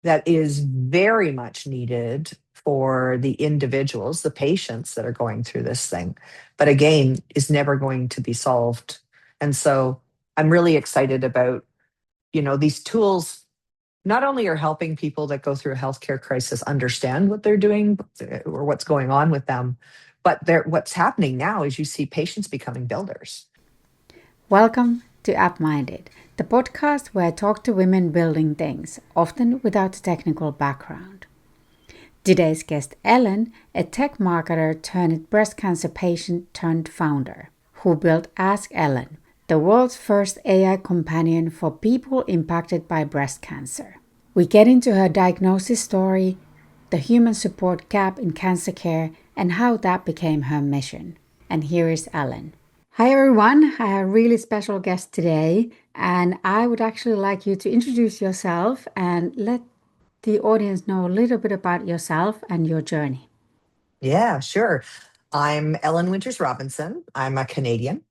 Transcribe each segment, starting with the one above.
that is very much needed for the individuals, the patients that are going through this thing, but again, is never going to be solved. And so I'm really excited about, these tools not only are helping people that go through a healthcare crisis understand what they're doing or what's going on with them, but what's happening now is you see patients becoming builders. Welcome to App Minded, the podcast where I talk to women building things, often without a technical background. Today's guest, Ellyn, a tech marketer turned breast cancer patient turned founder, who built AskEllyn, the world's first AI companion for people impacted by breast cancer. We get into her diagnosis story, the human support gap in cancer care, and how that became her mission. And here is Ellyn. Hi everyone, I have a really special guest today, and I would actually like you to introduce yourself and let the audience know a little bit about yourself and your journey. Yeah, sure. I'm Ellyn Winters-Robinson. I'm a Canadian.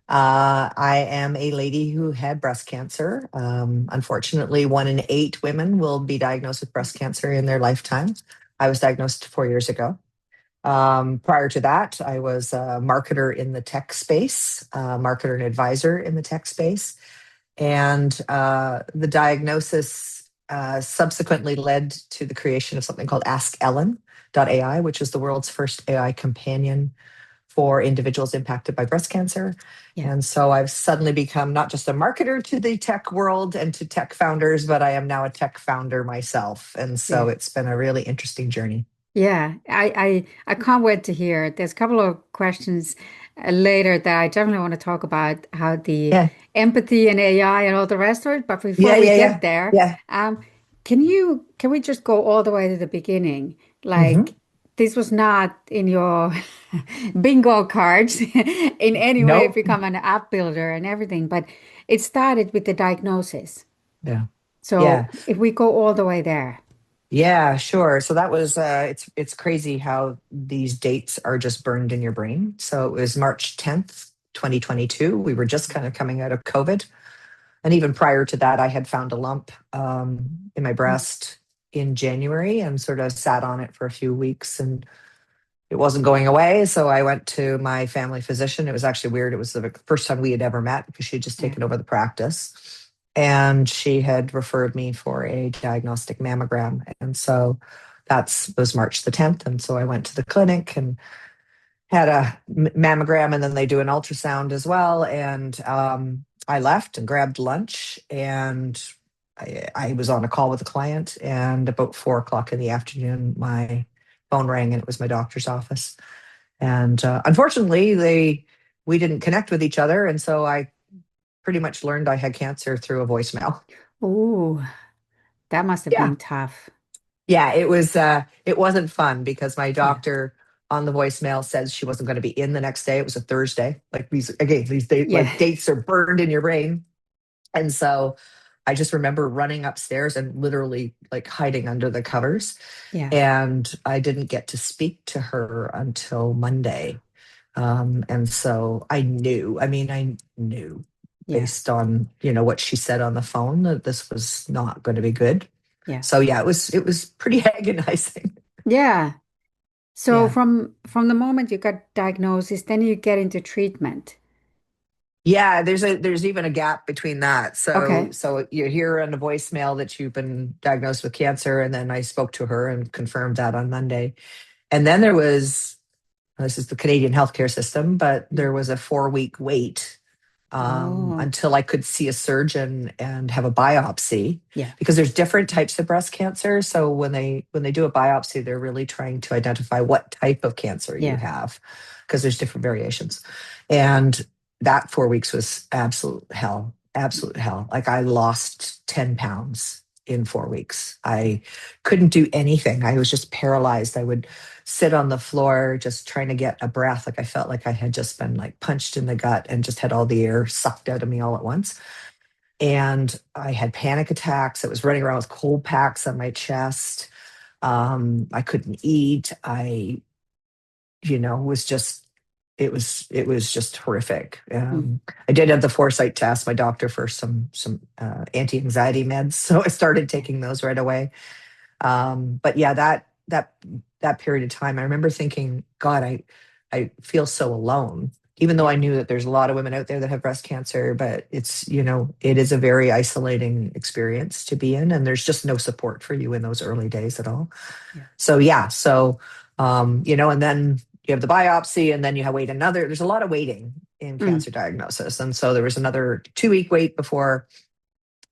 I am a lady who had breast cancer. Unfortunately, 1 in 8 women will be diagnosed with breast cancer in their lifetime. I was diagnosed 4 years ago. Prior to that, I was a marketer in the tech space, marketer and advisor in the tech space. And the diagnosis subsequently led to the creation of something called AskEllyn.ai, which is the world's first AI companion for individuals impacted by breast cancer. Yeah. And so I've suddenly become not just a marketer to the tech world and to tech founders, but I am now a tech founder myself. And so Yeah. it's been a really interesting journey. Yeah, I can't wait to hear. There's a couple of questions later that I definitely want to talk about how the Yeah. empathy and AI and all the rest of it. But before Yeah. we Yeah. get Yeah. there, Yeah. can we just go all the way to the beginning? Hmm. Like this was not in your bingo cards in any way Nope. become an app builder and everything, but it started with the diagnosis. Yeah. So Yeah. if we go all the way there. Yeah, sure. So that was it's crazy how these dates are just burned in your brain. So it was March 10th, 2022. We were just kind of coming out of COVID. And even prior to that, I had found a lump in my breast in January and sort of sat on it for a few weeks and it wasn't going away. So I went to my family physician. It was actually weird. It was the first time we had ever met because she had just Yeah. taken over the practice. And she had referred me for a diagnostic mammogram. And so that was March the 10th. And so I went to the clinic and had a mammogram, and then they do an ultrasound as well. And I left and grabbed lunch, and I was on a call with a client. And about 4 o'clock in the afternoon, my phone rang, and it was my doctor's office. And unfortunately, we didn't connect with each other, and so I pretty much learned I had cancer through a voicemail. Oh, that must have Yeah, been tough. yeah, it wasn't fun because my Yeah. doctor on the voicemail says she wasn't going to be in the next day. It was a Thursday. Like these dates, Yeah. like dates are burned in your brain. And so I just remember running upstairs and literally like hiding under the covers. Yeah. And I didn't get to speak to her until Monday. And so I knew Yeah. based on, what she said on the phone that this was not going to be good. Yeah. So yeah, it was pretty agonizing. Yeah. So Yeah. from the moment you got diagnosis, then you get into treatment. Yeah, there's even a gap between that. So Okay. so you hear on the voicemail that you've been diagnosed with cancer, and then I spoke to her and confirmed that on Monday. And then there was this is the Canadian healthcare system, but Yeah. there was a 4-week wait Oh, until I could see a surgeon and have a biopsy yeah. because there's different types of breast cancer. So when they do a biopsy, they're really trying to identify what type of cancer you Yeah. have because there's different variations. And that 4 weeks was absolute hell. Like I lost 10 pounds in 4 weeks. I couldn't do anything. I was just paralyzed. I would sit on the floor just trying to get a breath. Like I felt like I had just been like punched in the gut and just had all the air sucked out of me all at once. And I had panic attacks. I was running around with cold packs on my chest. I couldn't eat. I was just it was just horrific. Mm. I did have the foresight to ask my doctor for some anti-anxiety meds, so I started Yeah. taking those right away. But yeah, that period of time, I remember thinking, God, I feel so alone. Even though Yeah. I knew that there's a lot of women out there that have breast cancer, but it is a very isolating experience to be in, and there's just no support for you in those early days at all. Yeah. So yeah, and then you have the biopsy, and then you have wait another. There's a lot of waiting in Mm. cancer diagnosis, and so there was another 2 week wait before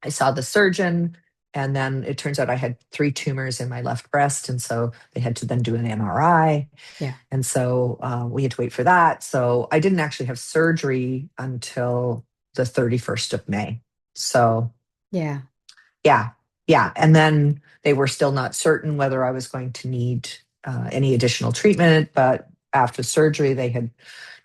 I saw the surgeon. And then it turns out I had three tumors in my left breast, and so they had to then do an MRI, Yeah. and so we had to wait for that. So I didn't actually have surgery until the 31st of May. So Yeah. yeah, yeah. And then they were still not certain whether I was going to need any additional treatment. But after surgery, they had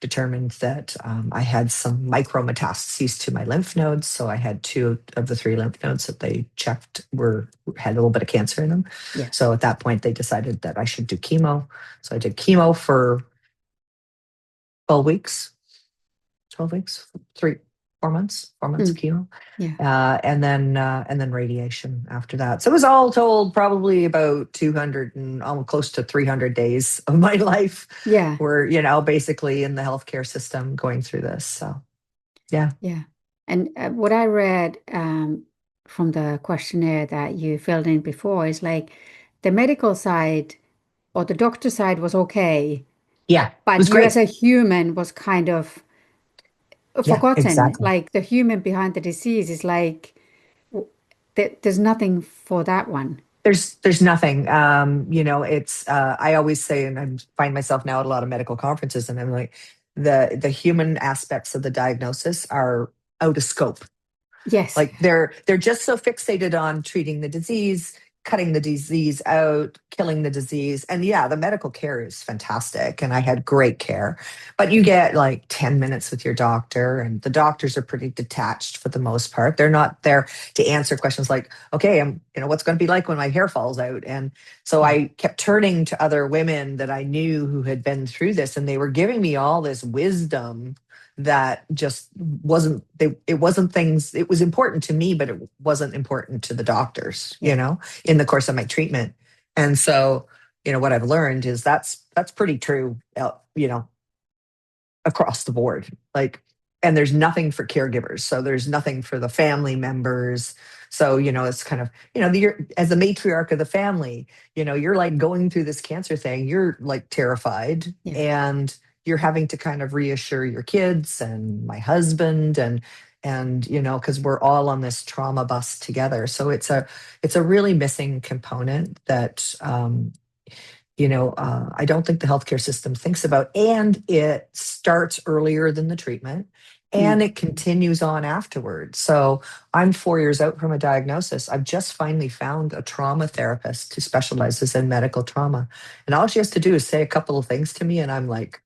determined that I had some micrometastases to my lymph nodes. So I had two of the three lymph nodes that they checked had a little bit of cancer in them. Yeah. So at that point, they decided that I should do chemo. So I did chemo for 12 weeks, 12 weeks, 4 months of Mm. chemo, Yeah. and then radiation after that. So it was all told probably about 200 and almost close to 300 days of my life Yeah. were basically in the healthcare system going through this. So yeah, Yeah. And what I read from the questionnaire that you filled in before is like the medical side or the doctor side was okay, yeah, it but was you as great. a human was kind of Yeah, forgotten. exactly. Like the human behind the disease is like there's nothing for that one. There's nothing. It's I always say, and I find myself now at a lot of medical conferences, and I'm like, the human aspects of the diagnosis are out of scope. Yes. Like they're just so fixated on treating the disease, cutting the disease out, killing the disease. And yeah, the medical care is fantastic, and I had great care. But you get like 10 minutes with your doctor, and the doctors are pretty detached for the most part. They're not there to answer questions like, okay, what's going to be like when my hair falls out? And so Yeah. I kept turning to other women that I knew who had been through this, and they were giving me all this wisdom that just it wasn't things. It was important to me, but it wasn't important to the doctors, Yeah. in the course of my treatment. And so, what I've learned is that's pretty true, across the board. Like, and there's nothing for caregivers, so there's nothing for the family members. So it's kind of, you're, as the matriarch of the family, you're like going through this cancer thing, you're like terrified, Yeah. and you're having to kind of reassure your kids and my husband, and because we're all on this trauma bus together. So it's a really missing component that I don't think the healthcare system thinks about. And it starts earlier than the treatment, Mm. and it continues on afterwards. So I'm 4 years out from a diagnosis. I've just finally found a trauma therapist who specializes in medical trauma. And all she has to do is say a couple of things to me, and I'm like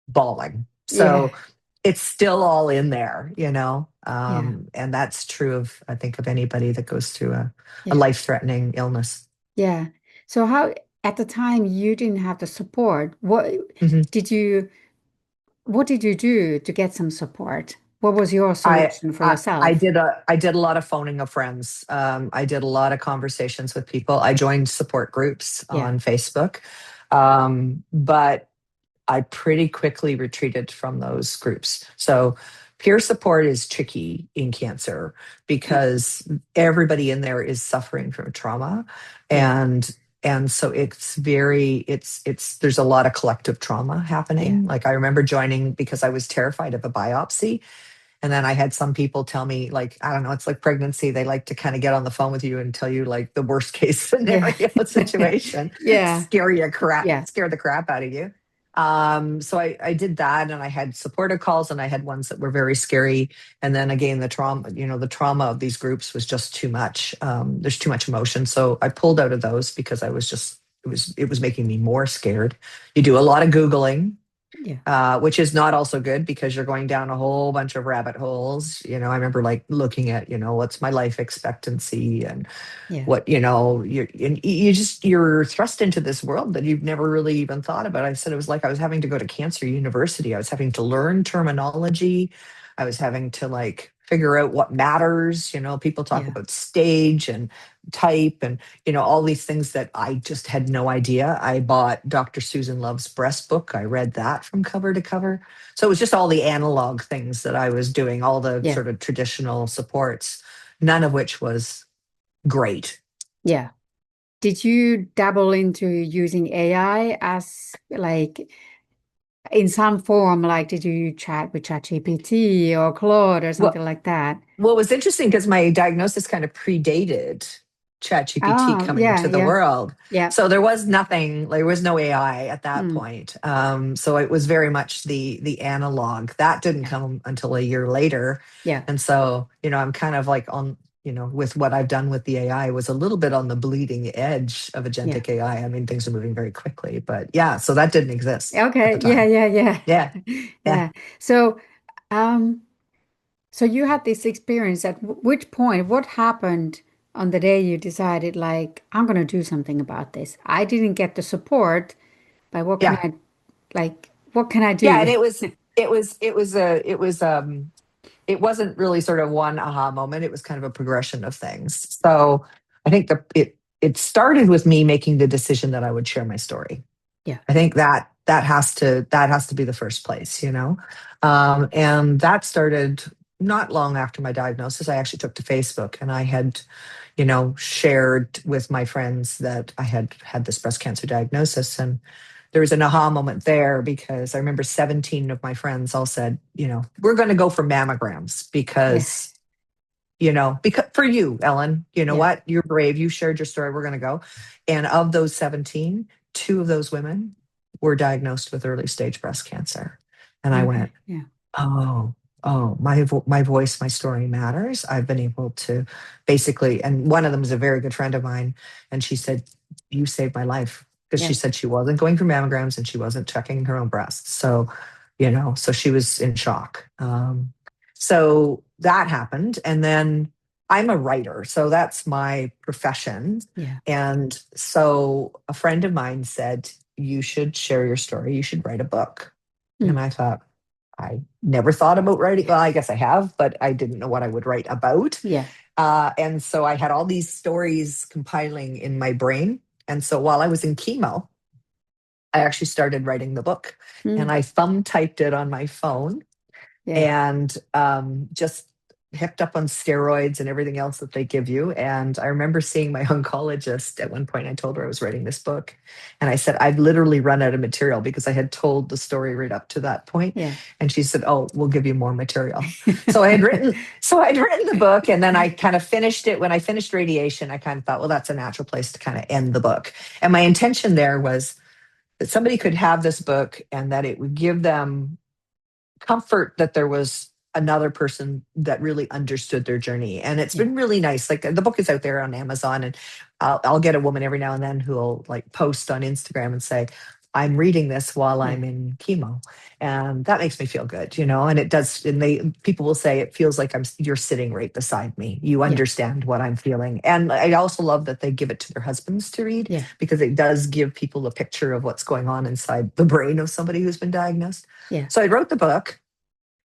bawling. Yeah. So it's still all in there, Yeah. and that's true of, I think, of anybody that goes through a Yeah. life-threatening illness. Yeah. So how at the time you didn't have the support, Mhm. did you what did you do to get some support? What was your I solution for I yourself? did a lot of phoning of friends. I did a lot of conversations with people. I joined support groups Yeah. on Facebook, but I pretty quickly retreated from those groups. So peer support is tricky in cancer Yeah. because everybody in there is suffering from trauma, Yeah. and so it's there's a lot of collective trauma Yeah. happening. Like I remember joining because I was terrified of a biopsy. And then I had some people tell me, like, I don't know, it's like pregnancy. They like to kind of get on the phone with you and tell you like the worst case Yeah. scenario situation, Yeah. Yeah. scare the crap out of you. So I did that, and I had supportive calls, and I had ones that were very scary. And then again, the trauma of these groups was just too much. There's too much emotion. So I pulled out of those because I was just, it was making me more scared. You do a lot of Googling, Yeah. which is not also good because you're going down a whole bunch of rabbit holes. I remember like looking at, what's my life expectancy and Yeah. what, you're thrust into this world that you've never really even thought about. I said it was like I was having to go to cancer university. I was having to learn terminology. I was having to like figure out what matters. People talk Yeah. about stage and type and all these things that I just had no idea. I bought Dr. Susan Love's breast book. I read that from cover to cover. So it was just all the analog things that I was doing, all the Yeah. sort of traditional supports, none of which was great. Yeah. Did you dabble into using AI as like in some form? Like, did you chat with ChatGPT or Claude or something Well, like that? Well, it was interesting because my diagnosis kind of predated ChatGPT Oh, coming yeah, into the yeah, world. yeah. So there was nothing, like, there was no AI at that Mm, point. So it was very much the analog. That didn't yeah, come until a year later. yeah, And so, I'm kind of like on, with what I've done with the AI was a little bit on the bleeding edge of yeah. agentic AI. I mean, things are moving very quickly, but yeah, so that didn't exist at the Okay, yeah, time. yeah, yeah. Yeah. Yeah. Yeah. So, um, so you had this experience at which point, what happened on the day you decided, like, I'm going to do something about this? I didn't get the support, but Yeah. what can I Yeah. And do? it wasn't really sort of one aha moment. It was kind of a progression of things. So I think it started with me making the decision that I would share my story. Yeah, I think that has to be the first place, and that started not long after my diagnosis. I actually took to Facebook and I had, shared with my friends that I had had this breast cancer diagnosis, and there was an aha moment there because I remember 17 of my friends all said, we're going to go for mammograms yeah, because for you, Ellyn, you know yeah. what? You're brave. You shared your story. We're going to go. And of those 17, two of those women were diagnosed with early stage breast cancer. And I went, Okay, yeah, oh, my voice, my story matters. I've been able to basically, and one of them is a very good friend of mine. And she said, you saved my life. Because she yeah, said she wasn't going for mammograms and she wasn't checking her own breasts. So she was in shock. So that happened. And then I'm a writer. So that's my profession. yeah. And so a friend of mine said, you should share your story. You should write a book. And Mm, I thought, I never thought about writing. Well, I guess I have, but I didn't know what I would write about. yeah. And so I had all these stories compiling in my brain. And so while I was in chemo, I actually started writing the book and Mm, I thumb typed it on my phone yeah. and just hipped up on steroids and everything else that they give you. And I remember seeing my oncologist at one point. I told her I was writing this book. And I said, I've literally run out of material because I had told the story right up to that point. Yeah. And she said, oh, we'll give you more material. So I'd written the book and then I kind of finished it. When I finished radiation, I kind of thought, well, that's a natural place to kind of end the book. And my intention there was that somebody could have this book and that it would give them comfort that there was another person that really understood their journey. And it's Yeah, been really nice. Like the book is out there on Amazon, and I'll get a woman every now and then who'll like post on Instagram and say, I'm reading this while yeah, I'm in chemo. And that makes me feel good, and it does. And people will say it feels like you're sitting right beside me. You yeah, understand what I'm feeling. And I also love that they give it to their husbands to read yeah, because it does give people a picture of what's going on inside the brain of somebody who's been diagnosed. yeah. So I wrote the book,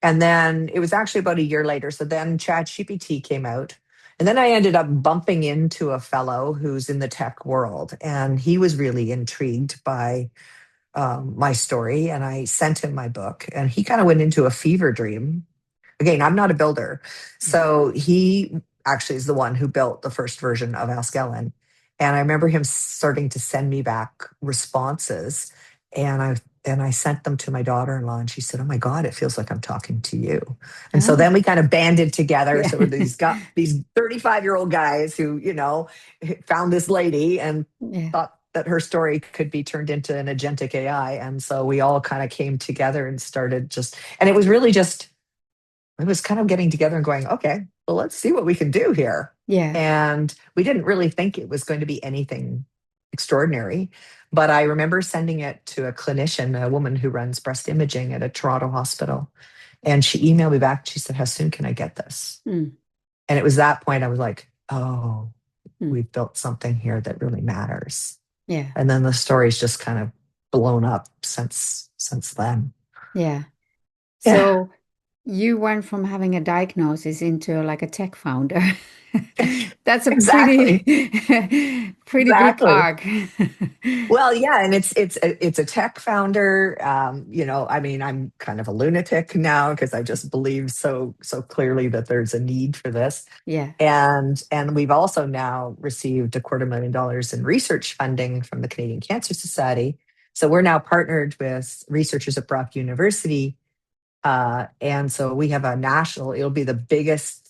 and then it was actually about a year later. So then ChatGPT came out. And then I ended up bumping into a fellow who's in the tech world. And he was really intrigued by my story. And I sent him my book. And he kind of went into a fever dream. Again, I'm not a builder. Yeah. So he actually is the one who built the first version of Ask Ellyn. And I remember him starting to send me back responses. And I sent them to my daughter-in-law and she said, oh my God, it feels like I'm talking to you. And so Oh, then we kind of banded together. yeah, So these 35-year-old guys who, found this lady and yeah, thought that her story could be turned into an agentic AI. And so we all kind of came together and started and it was really just, it was kind of getting together and going, okay, well, let's see what we can do here. yeah, And we didn't really think it was going to be anything extraordinary. But I remember sending it to a clinician, a woman who runs breast imaging at a Toronto hospital. And she emailed me back. She said, "How soon can I get this?" Mm, And it was that point I was like, oh, mm. we've built something here that really matters. Yeah. And then the story's just kind of blown up since then. Yeah. Yeah, So you went from having a diagnosis into like a tech founder. That's a pretty exactly. pretty big Exactly. arc. Well, yeah, and it's a tech founder. I mean, I'm kind of a lunatic now because I just believe so clearly that there's a need for this. Yeah. And we've also now received $250,000 in research funding from the Canadian Cancer Society. So we're now partnered with researchers at Brock University, and so we have a national. It'll be the biggest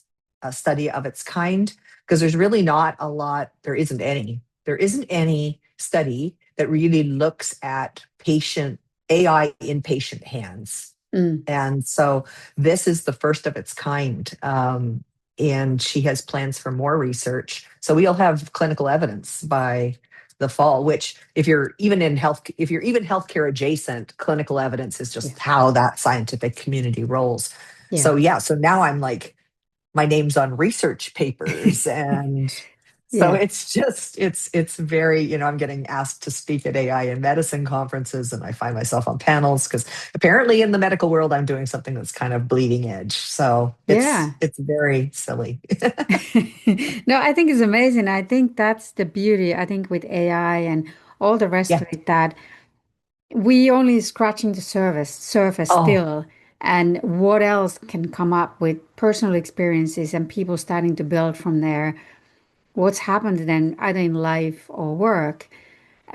study of its kind because there's really not a lot. There isn't any study that really looks at patient AI in patient hands. Mm, And so this is the first of its kind. And she has plans for more research. So we'll have clinical evidence by the fall, which if you're even healthcare adjacent, clinical evidence is yeah. just how that scientific community rolls. Yeah. So yeah, so now I'm like, my name's on research papers, and so Yeah. it's just it's very, I'm getting asked to speak at AI and medicine conferences, and I find myself on panels because apparently in the medical world I'm doing something that's kind of bleeding edge. So Yeah. it's very silly. No, I think it's amazing. I think that's the beauty, I think, with AI and all the rest Yeah. of it, that we only scratching the surface Oh, still. And what else can come up with personal experiences and people starting to build from there? What's happened then, either in life or work?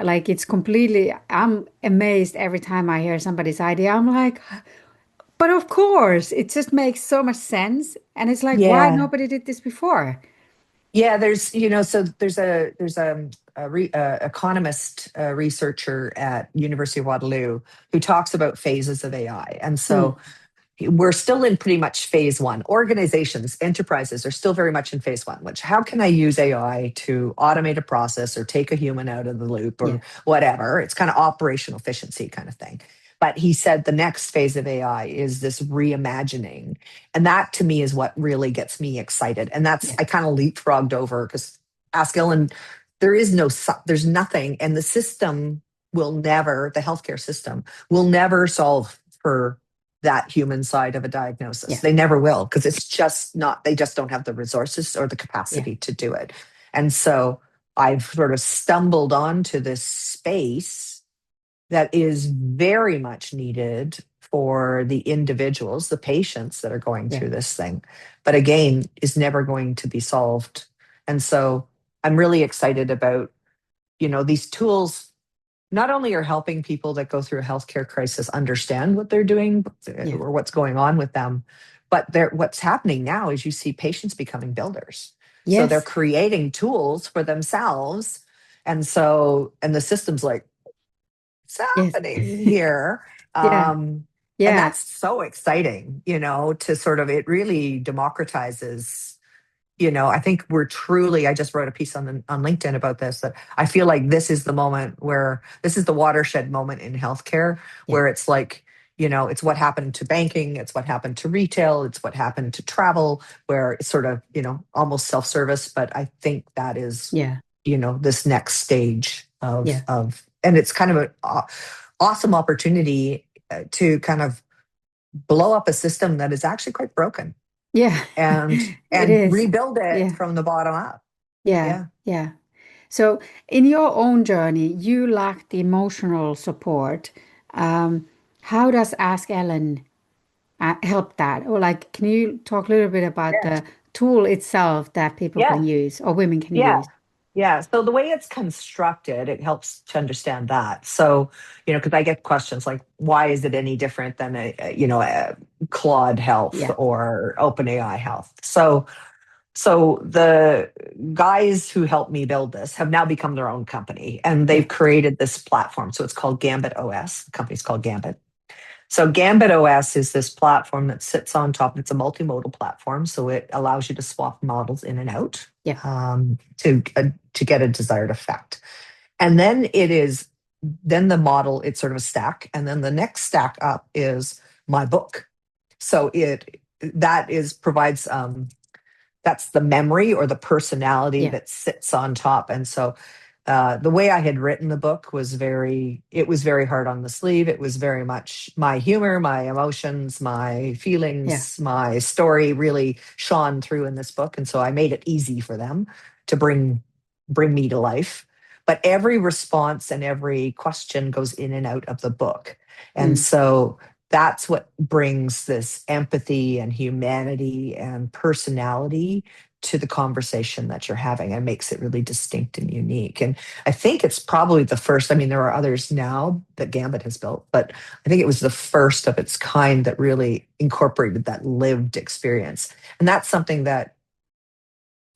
Like it's completely, I'm amazed every time I hear somebody's idea. I'm like, but of course, it just makes so much sense. And it's like, why yeah. nobody did this before? Yeah, so there's a economist researcher at University of Waterloo who talks about phases of AI. And Mm, so we're still in pretty much phase one. Organizations, enterprises are still very much in phase one, which how can I use AI to automate a process or take a human out of the loop or yeah, whatever? It's kind of operational efficiency kind of thing. But he said the next phase of AI is this reimagining. And that to me is what really gets me excited. And that's, yeah, I kind of leapfrogged over because Ask Ellen, there's nothing. And the system the healthcare system will never solve for that human side of a diagnosis. yeah, They never will because it's just not, they just don't have the resources or the yeah, capacity to do it. And so I've sort of stumbled onto this space that is very much needed for the individuals, the patients that are going yeah. through this thing, but again, is never going to be solved. And so I'm really excited about, these tools not only are helping people that go through a healthcare crisis understand what they're doing Yeah. or what's going on with them, but what's happening now is you see patients becoming builders. So they're Yes. creating tools for themselves. And the system's like, what's Yes. happening here? Yeah. And Yeah. that's so exciting, to sort of, it really democratizes. I think I just wrote a piece on LinkedIn about this, that I feel like this is the watershed moment in healthcare Yeah. where it's like, it's what happened to banking, it's what happened to retail, it's what happened to travel, where it's sort of, almost self-service. But I think that is, Yeah. this next stage Yeah. and it's kind of an awesome opportunity to kind of blow up a system that is actually quite broken Yeah. and It and is. rebuild it Yeah. from the bottom up. Yeah. Yeah. Yeah. So in your own journey, you lacked the emotional support. Um, how does Ask Ellen help that? Or like, can you talk a little bit about Yeah. the tool itself that people can Yeah. use or women can Yeah. use? Yeah. So the way it's constructed, it helps to understand that. So, because I get questions like, why is it any different than a Claude Health Yeah. or OpenAI Health? So the guys who helped me build this have now become their own company, and Yeah. they've created this platform. So it's called Gambit OS. The company's called Gambit. So Gambit OS is this platform that sits on top. It's a multimodal platform, so it allows you to swap models in and out Yeah. to get a desired effect. And then then the model, it's sort of a stack. And then the next stack up is my book. So that is provides that's the memory or the personality Yeah. that sits on top. And so the way I had written the book it was very hard on the sleeve. It was very much my humor, my emotions, my Yeah. feelings, my story really shone through in this book. And so I made it easy for them to bring me to life. But every response and every question goes in and out of the book. And Mm. so that's what brings this empathy and humanity and personality to the conversation that you're having and makes it really distinct and unique. And I think it's probably the first, I mean, there are others now that Gambit has built, but I think it was the first of its kind that really incorporated that lived experience. And that's something that,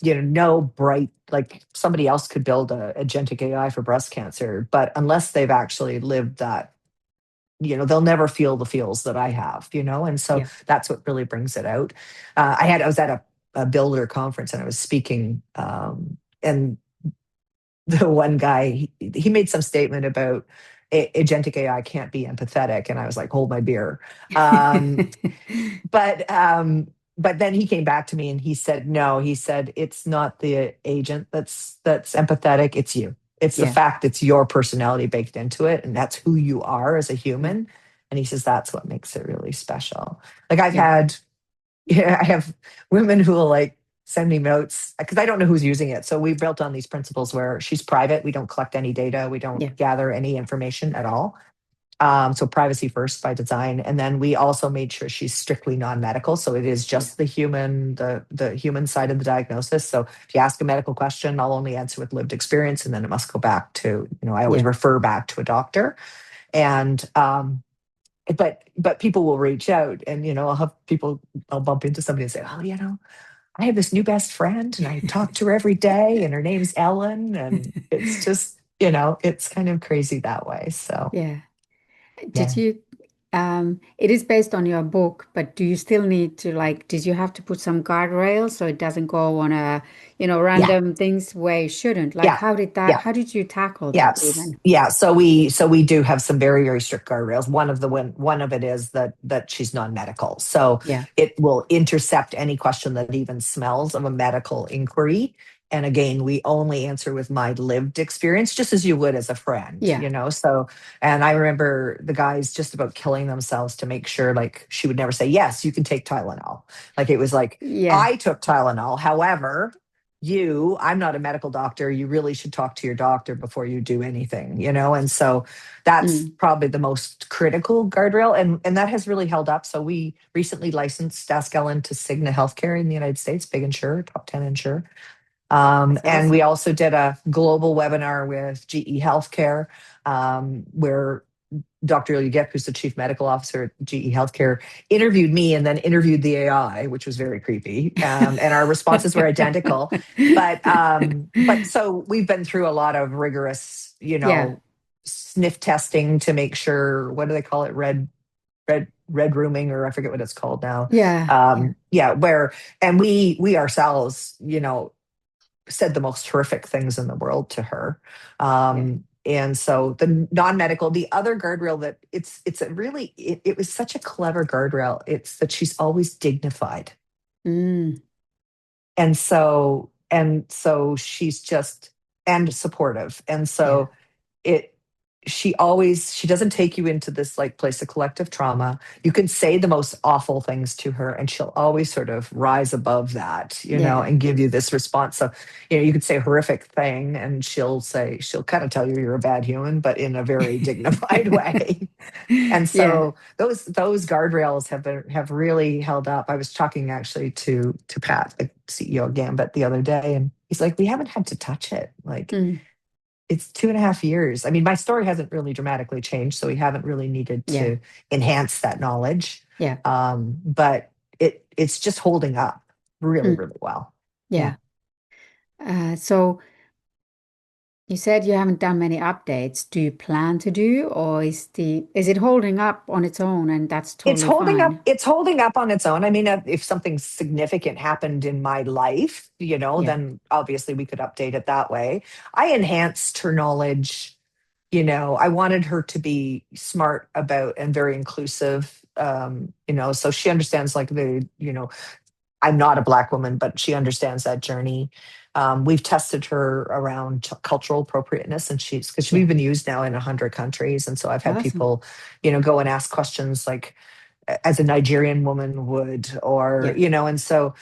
no bright, like somebody else could build a agentic AI for breast cancer, but unless they've actually lived that, they'll never feel the feels that I have, and so Yeah. that's what really brings it out. I was at a builder conference and I was speaking, and the one guy he made some statement about agentic AI can't be empathetic, and I was like, hold my beer. Um, but um, but then he came back to me and he said, no, he said it's not the agent that's empathetic, it's you. It's the Yeah. fact it's your personality baked into it, and that's who you are as a Yeah. human. And he says that's what makes it really special. Like I've Yeah. had, yeah, I have women who will like send me notes because I don't know who's using it. So we built on these principles where she's private. We don't collect any data. We don't Yeah. gather any information at all. So privacy first by design, and then we also made sure she's strictly non-medical. So it is Yeah. just the human side of the diagnosis. So if you ask a medical question, I'll only answer with lived experience, and then it must go back to, I always Yeah. refer back to a doctor. And but people will reach out, and I'll bump into somebody and say, oh, I have this new best friend, and I talk to her every day, and her name's Ellen, and it's just, it's kind of crazy that way. So Yeah. Did yeah. you, it is based on your book, but do you still need to like, did you have to put some guardrails so it doesn't go on Yeah. random things where it shouldn't? Like, Yeah. Yeah. how did you tackle that Yes. even? Yeah. So we do have some very, very strict guardrails. One of it is that she's non-medical. So Yeah. it will intercept any question that even smells of a medical inquiry. And again, we only answer with my lived experience, just as you would as a friend, Yeah. So, and I remember the guys just about killing themselves to make sure, like, she would never say, yes, you can take Tylenol. Like, it was like, Yeah. I took Tylenol. However, I'm not a medical doctor. You really should talk to your doctor before you do anything, And so that's Mm. probably the most critical guardrail. And that has really held up. So we recently licensed AskEllyn to Cigna Healthcare in the United States, big insurer, top 10 insurer. That's And we awesome. also did a global webinar with GE Healthcare, where Dr. Ilya, who's the chief medical officer at GE Healthcare, interviewed me and then interviewed the AI, which was very creepy. And our responses were identical. But so we've been through a lot of rigorous, Yeah. sniff testing to make sure, what do they call it? Red rooming, or I forget what it's called now. Yeah. Yeah. Yeah, and we ourselves, said the most horrific things in the world to her. Yeah. And so the non-medical, the other guardrail that it was such a clever guardrail. It's that she's always dignified. Mm. And so she's just, and supportive. And Yeah. so it she doesn't take you into this like place of collective trauma. You can say the most awful things to her and she'll always sort of rise above that, Yeah. and give you this response. So, you could say a horrific thing and she'll kind of tell you you're a bad human, but in a very dignified way. And Yeah. so those guardrails have really held up. I was talking actually to Pat, the CEO of Gambit, the other day, and he's like, we haven't had to touch it. Like, Mm. it's 2.5 years. I mean, my story hasn't really dramatically changed, so we haven't really needed Yeah. to enhance that knowledge. Yeah. But it's just holding up really, Mm. really well. Yeah. Yeah. So You said you haven't done many updates. Do you plan to do, or is it holding up on its own and that's It's totally holding up. fine? It's holding up on its own. I mean, if something significant happened in my life, Yeah. then obviously we could update it that way. I enhanced her knowledge. I wanted her to be smart about and very inclusive. So she understands like I'm not a Black woman, but she understands that journey. We've tested her around cultural appropriateness, and because Yeah. we've been used now in 100 countries, and so I've had Awesome. people, go and ask questions like, as a Nigerian woman would, or Yeah. and so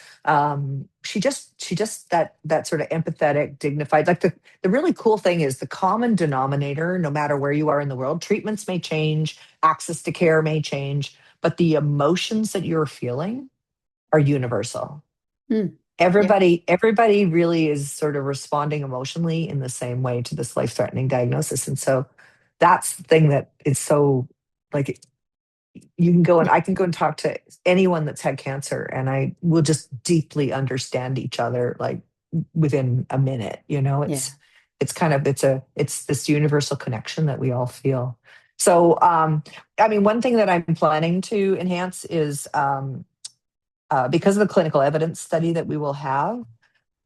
she just that sort of empathetic, dignified. Like the really cool thing is the common denominator, no matter where you are in the world, treatments may change, access to care may change, but the emotions that you're feeling are universal. Mm. Yeah. Everybody really is sort of responding emotionally in the same way to this life-threatening diagnosis. And so that's the thing that is so, like, you can go and Yeah. I can go and talk to anyone that's had cancer, and I will just deeply understand each other, like, within a minute. Yeah. It's kind of it's this universal connection that we all feel. So I mean, one thing that I'm planning to enhance is, because of the clinical evidence study that we will have,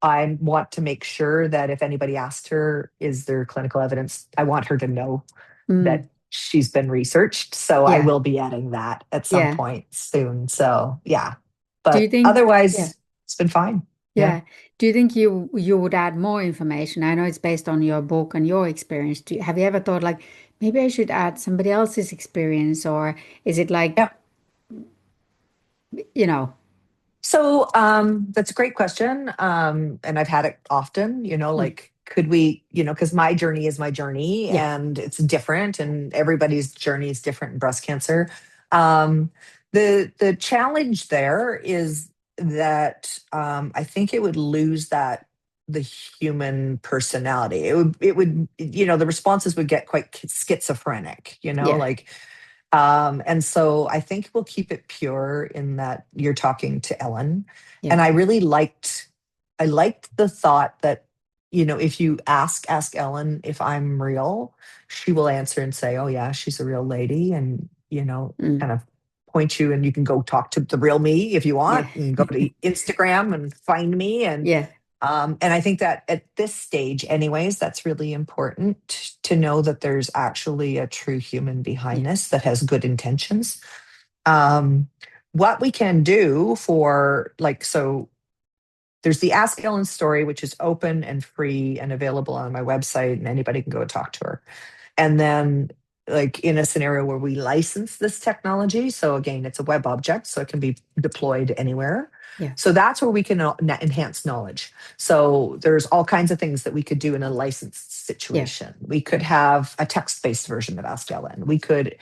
I want to make sure that if anybody asked her, is there clinical evidence, I want her to know that Mm. she's been researched. So I Yeah. will be adding that at some Yeah. point soon. So yeah, Do you but think, yeah. otherwise, it's been fine. Yeah. Yeah. Do you think you would add more information? I know it's based on your book and your experience. Have you ever thought like maybe I should add somebody else's experience, or is it like, Yeah. you know, So that's a great question. And I've had it often, mm, like, could we, because my journey is my journey yeah, and it's different, and everybody's journey is different in breast cancer. Um, the challenge there is that I think it would lose the human personality. It would, the responses would get quite schizophrenic, yeah, like, and so I think we'll keep it pure in that you're talking to Ellen. yeah, And I liked the thought that, if you ask Ellen if I'm real, she will answer and say, oh yeah, she's a real lady. And, mm, kind of point you, and you can go talk to the real me if you want, yeah, and go to Instagram and find me. yeah, And I think that at this stage, anyways, that's really important to know that there's actually a true human behind yeah, this that has good intentions. Um, what we can do for, like, so there's the Ask Ellen story, which is open and free and available on my website, and anybody can go talk to her. And then, like, in a scenario where we license this technology, so again, it's a web object, so it can be deployed anywhere. yeah, So that's where we can enhance knowledge. So there's all kinds of things that we could do in a licensed yeah, situation. We could have a text-based version of Ask Ellen. We could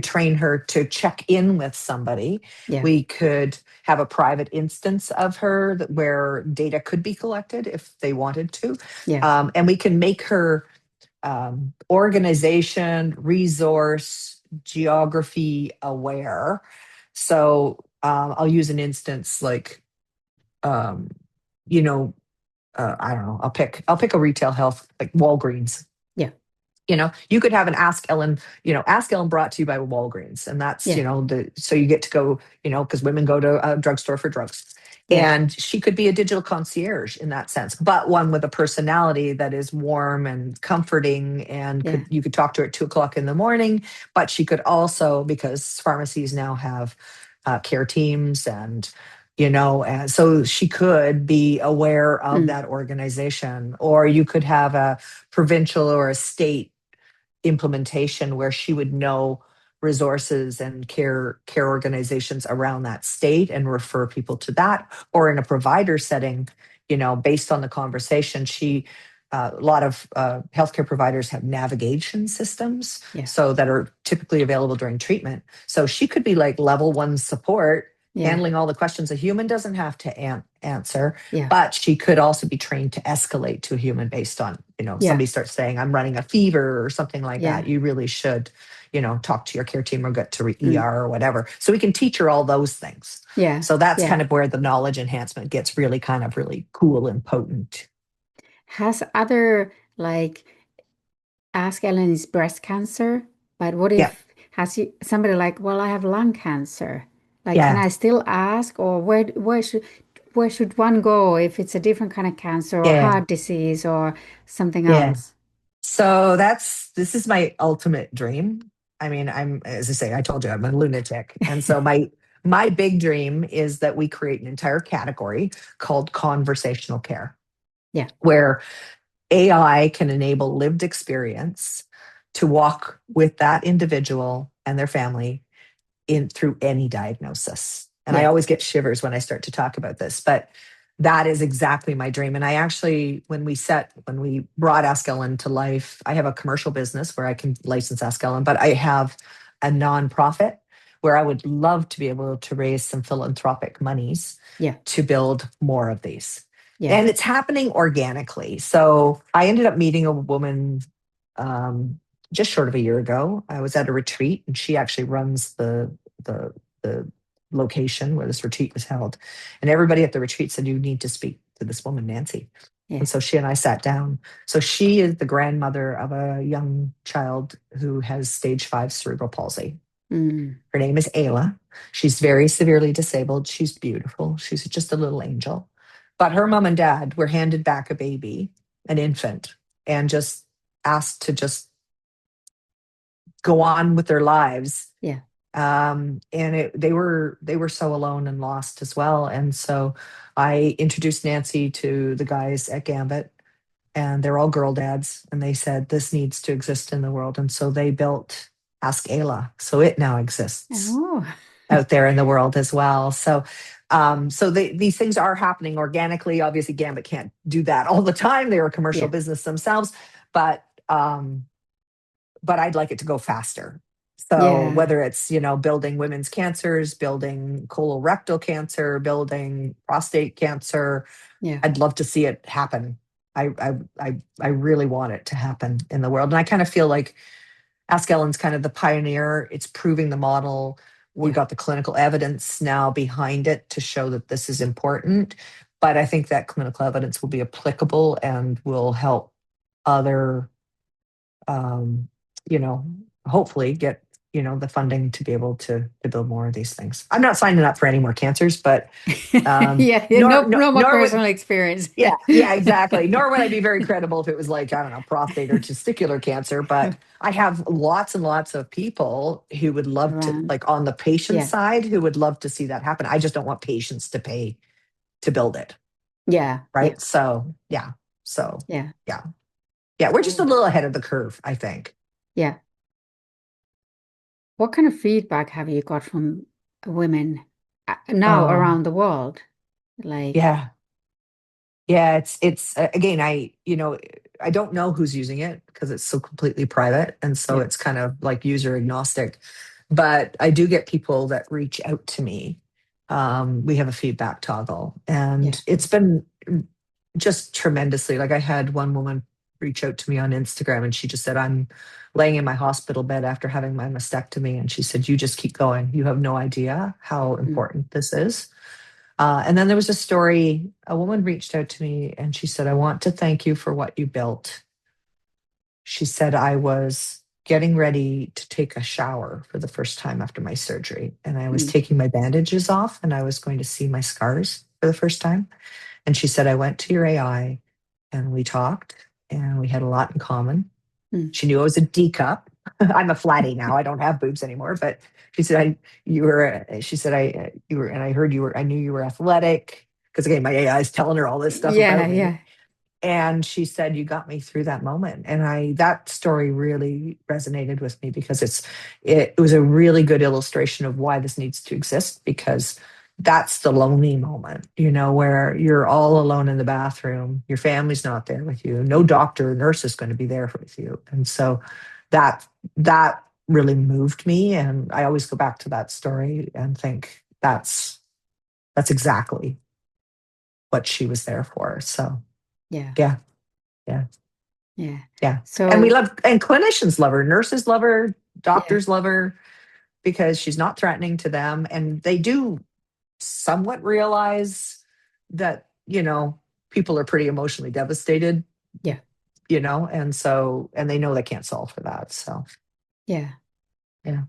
train her to check in with somebody. yeah, We could have a private instance of her where data could be collected if they wanted to. yeah, And we can make her organization, resource, geography aware. So I'll use an instance like, um, you know, I don't know. I'll pick a retail health like Walgreens. yeah, You could have an Ask Ellen, Ask Ellen brought to you by Walgreens. And that's, yeah, so you get to go, because women go to a drugstore for drugs. yeah, And she could be a digital concierge in that sense, but one with a personality that is warm and comforting, and yeah, you could talk to her at 2 o'clock in the morning. But she could also, because pharmacies now have care teams, and so she could be aware of mm, that organization. Or you could have a provincial or a state implementation where she would know resources and care organizations around that state and refer people to that. Or in a provider setting, based on the conversation, a lot of healthcare providers have navigation systems, yeah, so that are typically available during treatment. So she could be like level one support, yeah, handling all the questions a human doesn't have to answer. yeah, But she could also be trained to escalate to a human based on, yeah, somebody starts saying, I'm running a fever or something like yeah, that. You really should, talk to your care team or get to mm, ER or whatever. So we can teach her all those things. yeah, So that's yeah. kind of where the knowledge enhancement gets really kind of really cool and potent. Has other like Ask Ellen is breast cancer, but what Yeah, if has you somebody like, well, I have lung cancer. Like, can yeah, I still ask, or where should one go if it's a different kind of cancer or yeah, heart disease or something yeah. else? So this is my ultimate dream. I mean, I'm, as I say, I told you I'm a lunatic. And so my big dream is that we create an entire category called conversational care, Yeah, where AI can enable lived experience to walk with that individual and their family in through any diagnosis. And I yeah, always get shivers when I start to talk about this, but that is exactly my dream. And I actually, when we brought Ask Ellen to life, I have a commercial business where I can license Ask Ellen, but I have a nonprofit where I would love to be able to raise some philanthropic monies yeah, to build more of these. yeah. And it's happening organically. So I ended up meeting a woman um, just short of a year ago. I was at a retreat, and she actually runs the the location where this retreat was held. And everybody at the retreat said, "You need to speak to this woman, Nancy." Yeah. And so she and I sat down. So she is the grandmother of a young child who has stage 5 cerebral palsy. Mm, Her name is Ayla. She's very severely disabled. She's beautiful. She's just a little angel. But her mom and dad were handed back a baby, an infant, and just asked to just go on with their lives. yeah. And they were so alone and lost as well. And so I introduced Nancy to the guys at Gambit, and they're all girl dads, and they said this needs to exist in the world. And so they built Ask Ayla, so it now exists Oh, out there in the world as well. So these things are happening organically. Obviously, Gambit can't do that all the time. They're a commercial yeah, business themselves, but but I'd like it to go faster. So yeah, whether it's, building women's cancers, building colorectal cancer, building prostate cancer, yeah, I'd love to see it happen. I really want it to happen in the world. And I kind of feel like Ask Ellen's kind of the pioneer. It's proving the model. We yeah. got the clinical evidence now behind it to show that this is important. But I think that clinical evidence will be applicable and will help other um, you know, hopefully get, the funding to be able to build more of these things. I'm not signing up for any more cancers, but Yeah, yeah, nor, no, nor no more nor would personal experience. yeah, exactly. Nor would I be very credible if it was like, I don't know, prostate or testicular cancer. But I have lots and lots of people who would love to, Around. like on the patient Yeah, side, who would love to see that happen. I just don't want patients to pay to build it. yeah, yeah, Right. So yeah. So yeah. yeah. Yeah. We're just a Oh, little ahead of the curve, I think. yeah. What kind of feedback have you got from women now Oh, around the world? Like, yeah. Yeah, it's again, I don't know who's using it because it's so completely private, and so yeah, it's kind of like user agnostic. But I do get people that reach out to me. We have a feedback toggle, yeah, and it's been just tremendously. Like I had one woman reach out to me on Instagram, and she just said, "I'm laying in my hospital bed after having my mastectomy," and she said, "You just keep going. You have no idea how mm, important this is." And then there was a story, a woman reached out to me and she said, "I want to thank you for what you built." She said, "I was getting ready to take a shower for the first time after my surgery, and I was mm, taking my bandages off, and I was going to see my scars for the first time." And she said, "I went to your AI and we talked, and we had a lot in common." mm. She knew I was a D cup. I'm a flatty now. I don't have boobs anymore. But she said, she said, you were, and I heard you were, I knew you were athletic. Because again, my AI is telling her all this stuff Yeah, about me. yeah, And she said, "You got me through that moment." And that story really resonated with me because it was a really good illustration of why this needs to exist, because that's the lonely moment, where you're all alone in the bathroom, your family's not there with you, no doctor or nurse is going to be there with you. And so that, that really moved me. And I always go back to that story and think that's exactly what she was there for. So yeah, yeah. Yeah. yeah. Yeah. And So, and clinicians love her, nurses love her, yeah, doctors love her because she's not threatening to them. And they do somewhat realize that, people are pretty emotionally devastated, yeah, and they know they can't solve for that. So, Yeah. yeah.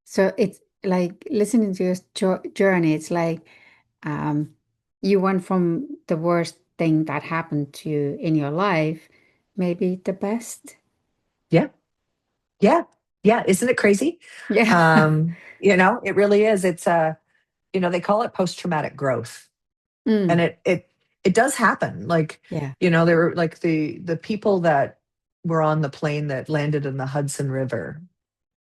So it's like listening to your journey, it's like um, you went from the worst thing that happened to you in your life, maybe the best. Yeah. Yeah. Yeah. Isn't it crazy? Yeah. It really is. It's they call it post-traumatic growth. And Mm, it does happen. Like, yeah. there were like the people that were on the plane that landed in the Hudson River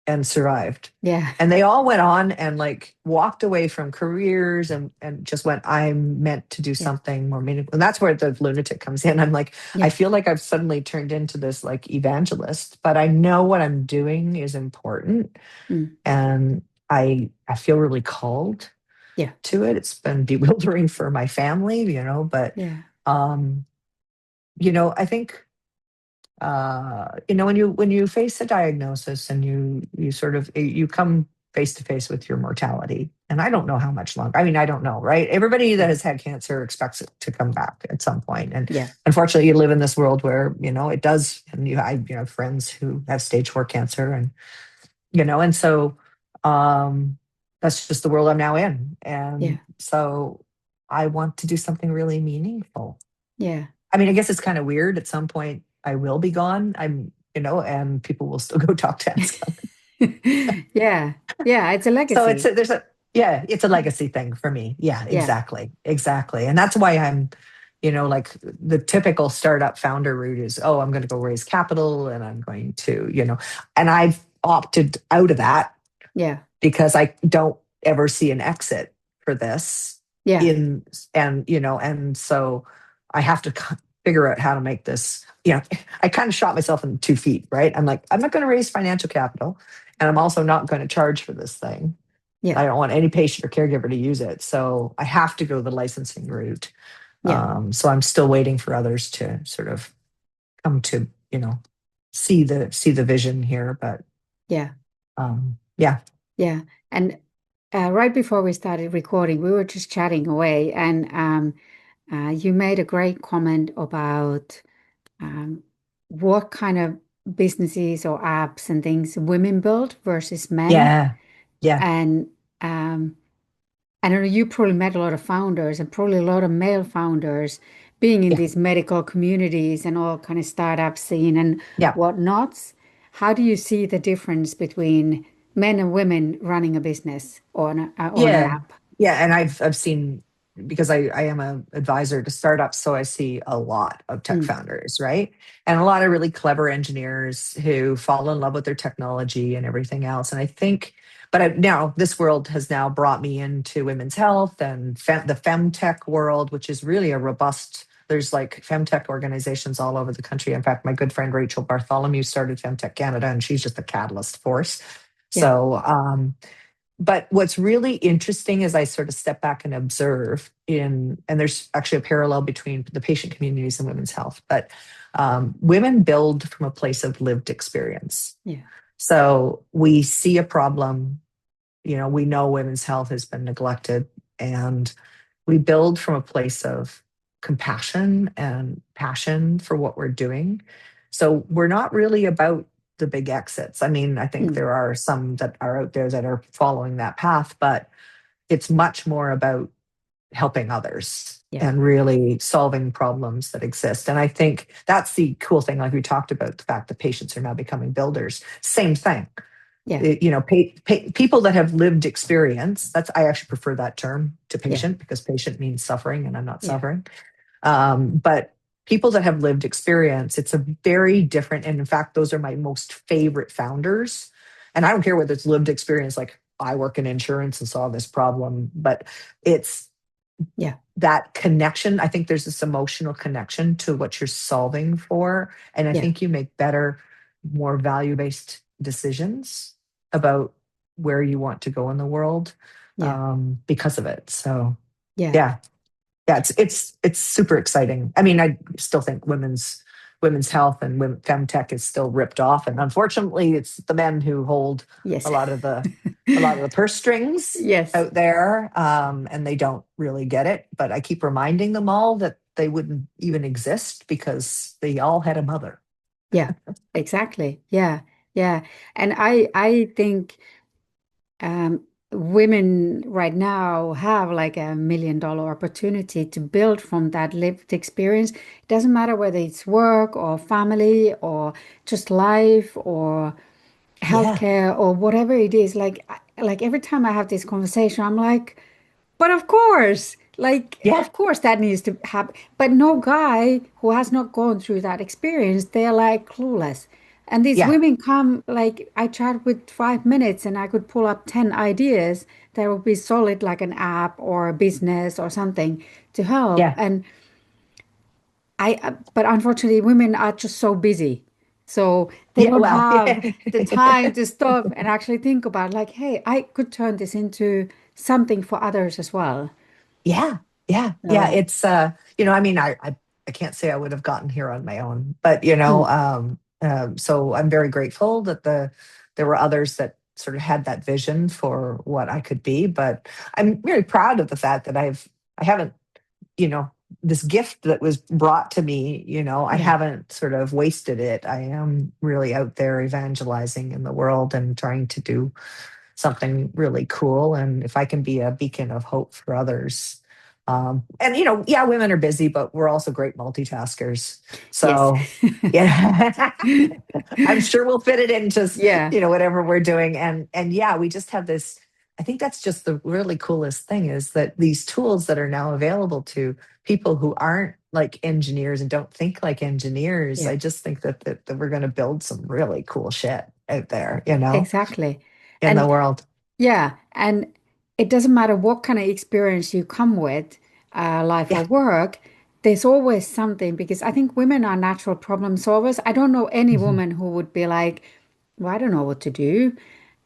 and survived. Yeah. And they all went on and like walked away from careers and just went, I'm meant to do Yeah. something more meaningful. And that's where the lunatic comes in. I'm like, I Yeah. feel like I've suddenly turned into this like evangelist, but I know what I'm doing is important. Mm, And I feel really called yeah. to it. It's been bewildering for my family, but Yeah. um, I think when you face a diagnosis and you sort of you come face to face with your mortality, and I don't know how much longer. I mean, I don't know, right? Everybody that Yeah. has had cancer expects it to come back at some point, and Yeah. unfortunately, you live in this world where it does. And I have friends who have stage 4 cancer, and so that's just the world I'm now in, and Yeah. so I want to do something really meaningful. Yeah. I mean, I guess it's kind of weird. At some point, I will be gone. And people will still go talk to AskEllyn. Yeah. Yeah. It's a So legacy. it's a legacy thing for me. Yeah, Yeah. exactly, exactly. And that's why I'm, like the typical startup founder route is, oh, I'm going to go raise capital, and I'm going to, and I've opted out of that Yeah. because I don't ever see an exit for this Yeah. in and so I have to figure out how to make this. I kind of shot myself in 2 feet, right? I'm like, I'm not going to raise financial capital, and I'm also not going to charge for this thing. Yeah. I don't want any patient or caregiver to use it, so I have to go the licensing route. Yeah. So I'm still waiting for others to sort of come to see the vision here, but Yeah. yeah. Yeah. And right before we started recording, we were just chatting away, and you made a great comment about um, what kind of businesses or apps and things women build versus men. Yeah. Yeah. And I don't know, you probably met a lot of founders and probably a lot of male founders being in Yeah. these medical communities and all kind of startup scene and Yeah. whatnots. How do you see the difference between men and women running a business or an Yeah, app? yeah, and I've seen, because I am a advisor to startups, so I see a lot of tech Mm, founders, right? And a lot of really clever engineers who fall in love with their technology and everything else. And I think, but now this world has now brought me into women's health and the femtech world, which is really a robust. There's like femtech organizations all over the country. In fact, my good friend Rachel Bartholomew started Femtech Canada, and she's just a catalyst force. yeah, So, but what's really interesting is I sort of step back and observe and there's actually a parallel between the patient communities and women's health, but women build from a place of lived experience. yeah, So we see a problem, we know women's health has been neglected, and we build from a place of compassion and passion for what we're doing. So we're not really about the big exits. I mean, I think mm, there are some that are out there that are following that path, but it's much more about helping others yeah, and really solving problems that exist. And I think that's the cool thing. Like we talked about the fact that patients are now becoming builders. Same thing. yeah, People that have lived experience. That's I actually prefer that term to yeah, patient, because patient means suffering, and I'm not yeah, suffering. But people that have lived experience, it's a very different. And in fact, those are my most favorite founders. And I don't care whether it's lived experience, like I work in insurance and saw this problem, but it's yeah, that connection. I think there's this emotional connection to what you're solving for. And I yeah, think you make better, more value based decisions about where you want to go in the world, yeah, because of it. So, yeah, yeah, yeah, it's super exciting. I mean, I still think women's health and femtech is still ripped off, and unfortunately, it's the men who hold a yes, lot of the a lot of the purse strings yes, out there, and they don't really get it. But I keep reminding them all that they wouldn't even exist because they all had a mother. Yeah, exactly. Yeah, yeah. And I think women right now have like $1 million opportunity to build from that lived experience. It doesn't matter whether it's work or family or just life or Yeah, healthcare or whatever it is. Like every time I have this conversation, I'm like, but of course, yeah, of course that needs to happen. But no guy who has not gone through that experience, they're like clueless. And these yeah, women come, like, I chat with 5 minutes and I could pull up 10 ideas that would be solid, like an app or a business or something to help. yeah, And but unfortunately, women are just so busy. So they yeah. don't Well, have yeah, the time to stop and actually think about, like, hey, I could turn this into something for others as well. yeah, yeah, yeah. So, It's I mean, I can't say I would have gotten here on my own, but mm, so I'm very grateful that there were others that sort of had that vision for what I could be. But I'm very proud of the fact that I haven't, you know, this gift that was brought to me, I yeah, haven't sort of wasted it. I am really out there evangelizing in the world and trying to do something really cool. And if I can be a beacon of hope for others. And yeah, women are busy, but we're also great multitaskers. yes. So yeah, I'm sure we'll fit it into Yeah, whatever we're doing. And yeah, we just have this. I think that's just the really coolest thing is that these tools that are now available to people who aren't like engineers and don't think like engineers. yeah, I just think that we're going to build some really cool shit out there, exactly. in the And world. yeah, and it doesn't matter what kind of experience you come with, life or Yeah. work, there's always something because I think women are natural problem solvers. I don't know any Mhm. woman who would be like, well, I don't know what to do.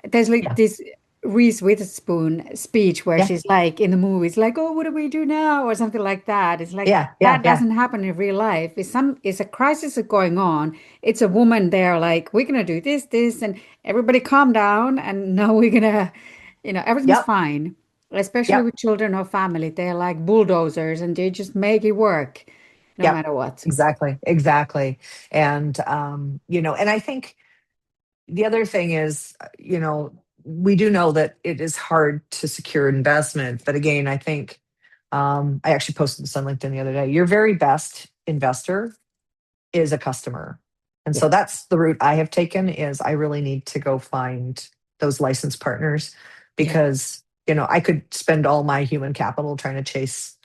There's like Yeah. this Reese Witherspoon speech where Yeah. she's like in the movies, like, "Oh, what do we do now?" or something like that. It's like Yeah. Yeah. that Yeah. doesn't happen in real life. It's a crisis going on. It's a woman there, like, we're gonna do this, this, and everybody calm down, and now we're gonna, everything's Yep. fine. Especially Yep. with children or family, they're like bulldozers, and they just make it work, no Yep. matter what. Exactly. Exactly. And and I think the other thing is, we do know that it is hard to secure investment. But again, I think I actually posted this on LinkedIn the other day. Your very best investor is a customer. And Yeah, so that's the route I have taken is I really need to go find those licensed partners yeah, because, I could spend all my human capital trying to chase,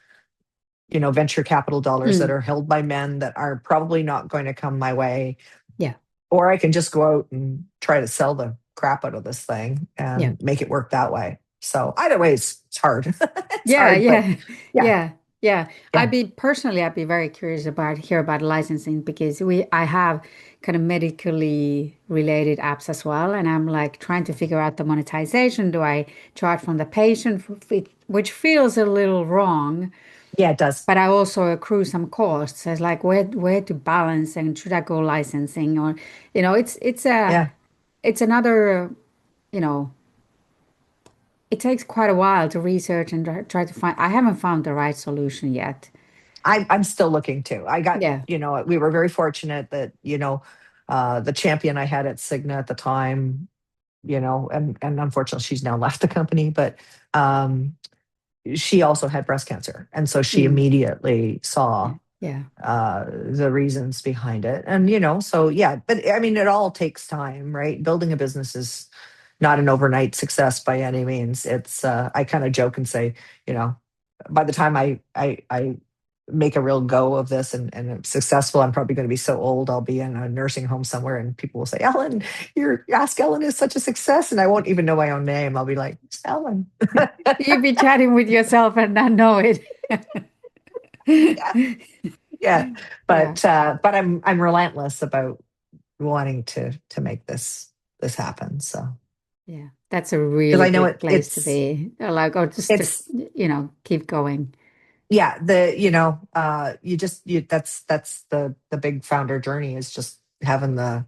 venture capital dollars that mm, are held by men that are probably not going to come my way. yeah, Or I can just go out and try to sell the crap out of this thing yeah. and make it work that way. So either way, it's hard. It's Yeah, hard, but yeah, yeah, yeah, yeah. yeah, I'd be very curious about hear about licensing because I have kind of medically related apps as well, and I'm like trying to figure out the monetization. Do I charge from the patient, which feels a little wrong, yeah, it does. but I also accrue some costs. It's like where to balance and should I go licensing or, Yeah. it's another, you know. It takes quite a while to research and try to find. I haven't found the right solution yet. I'm still looking too. I got, Yeah. we were very fortunate that, the champion I had at Cigna at the time, and unfortunately she's now left the company, but um, she also had breast cancer. And so she Mm. immediately Yeah. saw Yeah. the reasons behind it. And, so yeah, but I mean, it all takes time, right? Building a business is not an overnight success by any means. It's, I kind of joke and say, you know, by the time I make a real go of this and I'm successful, I'm probably going to be so old, I'll be in a nursing home somewhere and people will say, Ellyn, your Ask Ellyn is such a success. And I won't even know my own name. I'll be like, it's Ellyn. You'd be chatting with yourself and not know it. Yeah. Yeah. Yeah. But I'm relentless about wanting to make this happen. So Yeah. That's a because really I know good place to be. Like, or just to, it's keep going. yeah, you that's the big founder journey is just having the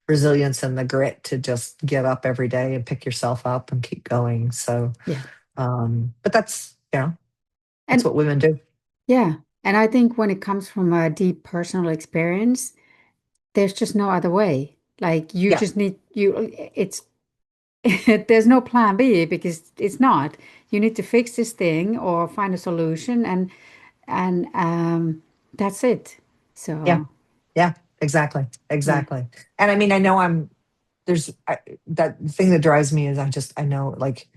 resilience and the grit to just get up every day and pick yourself up and keep going. So Yeah. but that's And what women do. yeah. And I think when it comes from a deep personal experience, there's just no other way. Like you Yeah, just need it's there's no plan B because it's not. You need to fix this thing or find a solution and that's it. yeah, So yeah, exactly, yeah, exactly. And I mean, I know that thing that drives me is I know like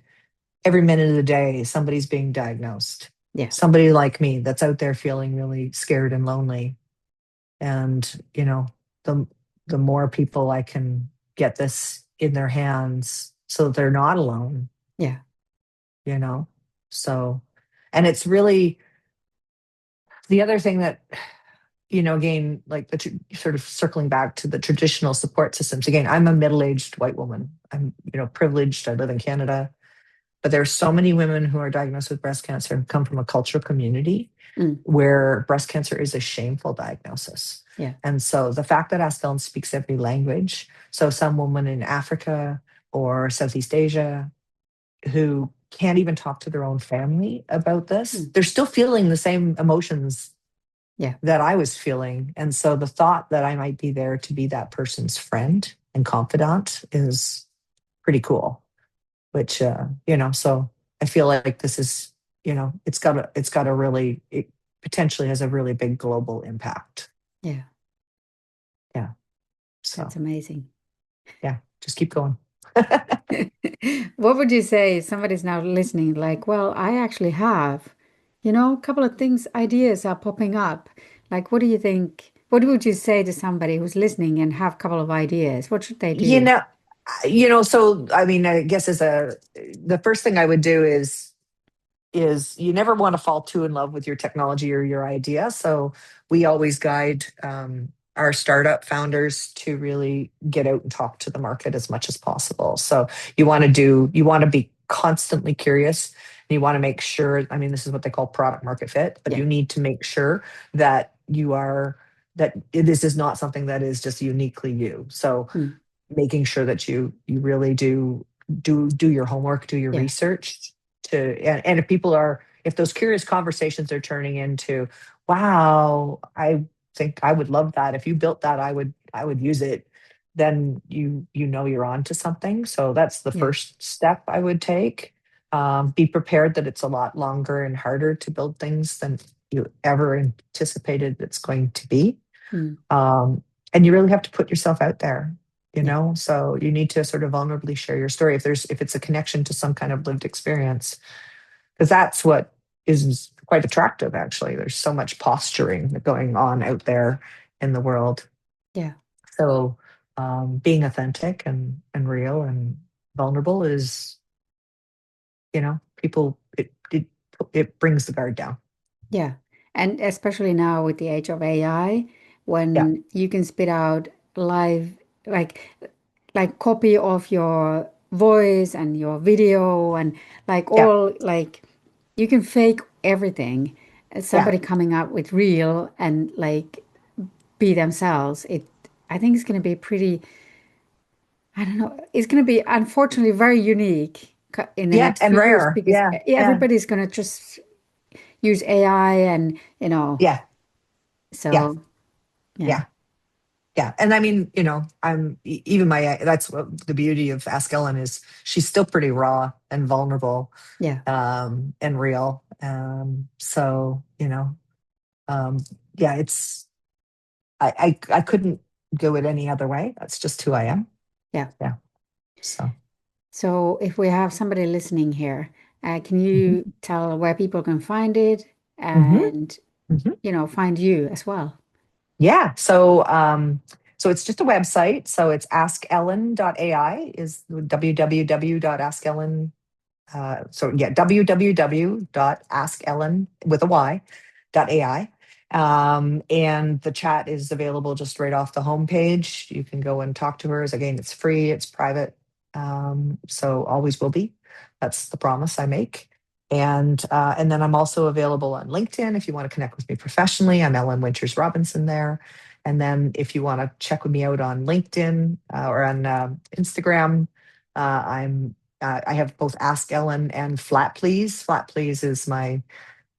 every minute of the day somebody's being diagnosed. yeah, Somebody like me that's out there feeling really scared and lonely. And, the the more people I can get this in their hands so that they're not alone, yeah. you know. So, and it's really the other thing that, again, like sort of circling back to the traditional support systems. Again, I'm a middle-aged white woman. I'm, privileged. I live in Canada. But there are so many women who are diagnosed with breast cancer and come from a cultural community Mm, where breast cancer is a shameful diagnosis. yeah. And so the fact that AskEllyn speaks every language, so some woman in Africa or Southeast Asia who can't even talk to their own family about this, Mm, they're still feeling the same emotions yeah. that I was feeling. And so the thought that I might be there to be that person's friend and confidant is pretty cool, which so I feel like this is, it's got a really, it potentially has a really big global impact. Yeah. Yeah. That's So amazing. yeah, just keep going. What would you say if somebody's now listening, like, well, I actually have, a couple of things, ideas are popping up. Like, what do you think? What would you say to somebody who's listening and have a couple of ideas? What should they you do? know so I mean, I guess the first thing I would do is you never want to fall too in love with your technology or your idea. So we always guide our startup founders to really get out and talk to the market as much as possible. So you want to be constantly curious. And you want to make sure, I mean, this is what they call product market fit, but Yeah. you need to make sure that this is not something that is just uniquely you. So Mm, making sure that you really do your homework, do your yeah. research and if those curious conversations are turning into, wow, I think I would love that. If you built that, I would use it. Then you're on to something. So that's the Yeah. first step I would take. Be prepared that it's a lot longer and harder to build things than you ever anticipated it's going to be. Mm, um, and you really have to put yourself out there, yeah. so you need to sort of vulnerably share your story if it's a connection to some kind of lived experience, because that's what is quite attractive. Actually, there's so much posturing going on out there in the world. Yeah. So being authentic and real and vulnerable is, people, it brings the guard down. Yeah. And especially now with the age of AI, Yeah, when you can spit out live, like copy of your voice and your video and yeah, you can fake everything. yeah, Somebody coming up with real and be themselves. I think it's going to be pretty, I don't know, it's going to be unfortunately very unique in the yeah, next and few years rare. because Yeah, yeah, everybody's going to just use AI and, yeah, yeah, so yeah, yeah. Yeah, and I mean, even that's what the beauty of Ask Ellen is. She's still pretty raw and vulnerable, yeah, and real. So um, yeah, I couldn't go it any other way. That's just who I am. yeah. Yeah. So So if we have somebody listening here, can mhm, you tell where people can find it mhm, and, mhm. find you as well? Yeah. So it's just a website. So it's AskEllyn.ai is www.askellen. So yeah, www.askellen with a Y .ai. And the chat is available just right off the homepage. You can go and talk to her. Again, it's free, it's private. So always will be. That's the promise I make. And then I'm also available on LinkedIn if you want to connect with me professionally. I'm Ellyn Winters-Robinson there. And then if you want to check with me out on LinkedIn or on Instagram, I have both Ask Ellen and Flat Please. Flat Please is my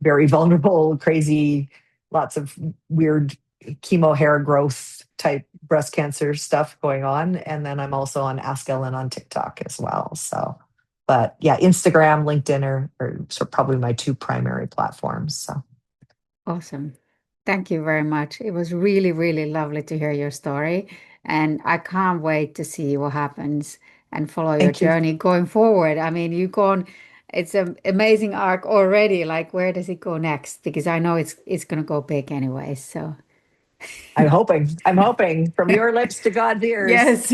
very vulnerable, crazy, lots of weird chemo hair growth type breast cancer stuff going on. And then I'm also on Ask Ellen on TikTok as well. So, but yeah, Instagram, LinkedIn are sort of probably my two primary platforms. So Awesome. Thank you very much. It was really, really lovely to hear your story. And I can't wait to see what happens and follow your thank you. journey going forward. I mean, you've gone, it's an amazing arc already. Like, where does it go next? Because I know it's gonna go big anyway. So I'm hoping from your lips to God's ears. yes.